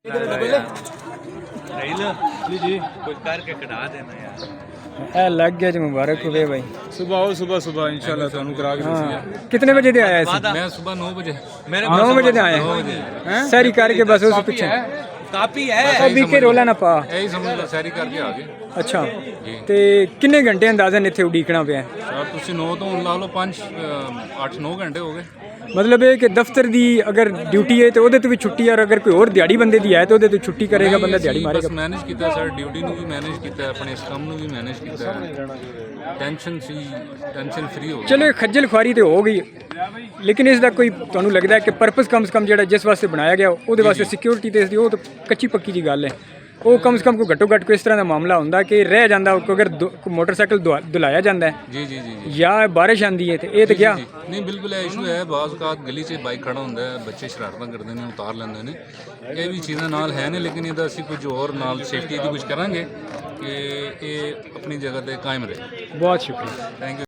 जी जी कुछ करके कटा देना यार। ए लग गया जी, मुबारक हुए भाई। सुबह आओ, सुबह इंशाल्लाह ਤੁਹਾਨੂੰ ਕਰਾ ਕੇ हाँ कितने बजे दे आया सी? मैं सुबह 9 बजे 9 बजे दे आए सैरी करके बस उस पीछे कापी है ओ बीके रोला ना पा। यही समझ लो ਸੈਰੀ ਕਰਕੇ ਆ ਗਏ। ਅੱਛਾ ਤੇ ਕਿੰਨੇ ਘੰਟੇ ਅੰਦਾਜ਼ਨ ਇੱਥੇ ਉਡੀਕਣਾ ਪਿਆ? ਸ਼ਾਇਦ ਤੁਸੀਂ 9 ਤੋਂ ਲਾ ਲਓ 5 8-9 ਘੰਟੇ ਹੋ ਗਏ। मतलब है कि दफ्तर दी अगर ड्यूटी है तो ਉਹਦੇ ਤੋਂ ਵੀ ਛੁੱਟੀ और अगर कोई और ਦਿਹਾੜੀ ਬੰਦੇ ਦੀ ਹੈ तो ਉਹਦੇ ਤੋਂ ਛੁੱਟੀ ਕਰੇਗਾ ਬੰਦਾ ਦਿਹਾੜੀ ਮਾਰੇਗਾ। ਬਸ ਮੈਨੇਜ ਕੀਤਾ ਸਰ, ਡਿਊਟੀ ਨੂੰ ਵੀ ਮੈਨੇਜ ਕੀਤਾ, ਆਪਣੇ ਇਸ ਕੰਮ ਨੂੰ ਵੀ ਮੈਨੇਜ ਕੀਤਾ, ਟੈਨਸ਼ਨ ਫ੍ਰੀ ਹੋ ਗਿਆ। ਚਲੋ ਖੱਜਲ ਖੁਆਰੀ ਤੇ ਹੋ ਗਈ ਲੇਕਿਨ ਇਸ ਦਾ ਕੋਈ ਤੁਹਾਨੂੰ ਲੱਗਦਾ ਹੈ ਕਿ ਪਰਪਸ ਕਮ ਸੇ ਕਮ ਜਿਹੜਾ ਜਿਸ ਵਾਸਤੇ ਬਣਾਇਆ ਗਿਆ ਉਹਦੇ ਵਾਸਤੇ ਸਿਕਿਉਰਿਟੀ ਤੇ ਇਸ ਦੀ ਉਹ ਤਾਂ ਕੱਚੀ ਪੱਕੀ ਦੀ ਗੱਲ ਹੈ। ਉਹ ਕਮ ਸੇ ਕਮ ਕੋਈ ਘੱਟੋ ਘੱਟ ਕੋਈ ਇਸ ਤਰ੍ਹਾਂ ਦਾ ਮਾਮਲਾ ਹੁੰਦਾ ਕਿ ਰਹਿ ਜਾਂਦਾ ਕੋ ਅਗਰ ਮੋਟਰਸਾਈਕਲ ਧੁਲਾਇਆ ਜਾਂਦਾ ਹੈ ਜੀ ਜੀ ਜੀ ਜਾਂ ਬਾਰਿਸ਼ ਆਂਦੀ ਹੈ ਤੇ ਇਹ ਤੇ ਗਿਆ ਨਹੀਂ ਬਿਲਕੁਲ ਇਹ ਇਸ਼ੂ ਹੈ। ਬਾਜ਼ ਔਕਾਤ ਗਲੀ 'ਚ ਬਾਈਕ ਖੜਾ ਹੁੰਦਾ ਹੈ, ਬੱਚੇ ਸ਼ਰਾਰਤਾਂ ਕਰਦੇ ਨੇ, ਉਤਾਰ ਲੈਂਦੇ ਨੇ, ਇਹ ਵੀ ਚੀਜ਼ਾਂ ਨਾਲ ਹੈ ਨੇ। ਲੇਕਿਨ ਇਹਦਾ ਅਸੀਂ ਕੁਝ ਹੋਰ ਨਾਲ ਸੇਫਟੀ ਦੀ ਕੁਝ ਕਰਾਂਗੇ ਕਿ ਇਹ ਆਪਣੀ ਜਗ੍ਹਾ ਤੇ ਕਾਇਮ ਰਹੇ। ਬਹੁਤ ਸ਼ੁਕਰੀਆ। Thank you.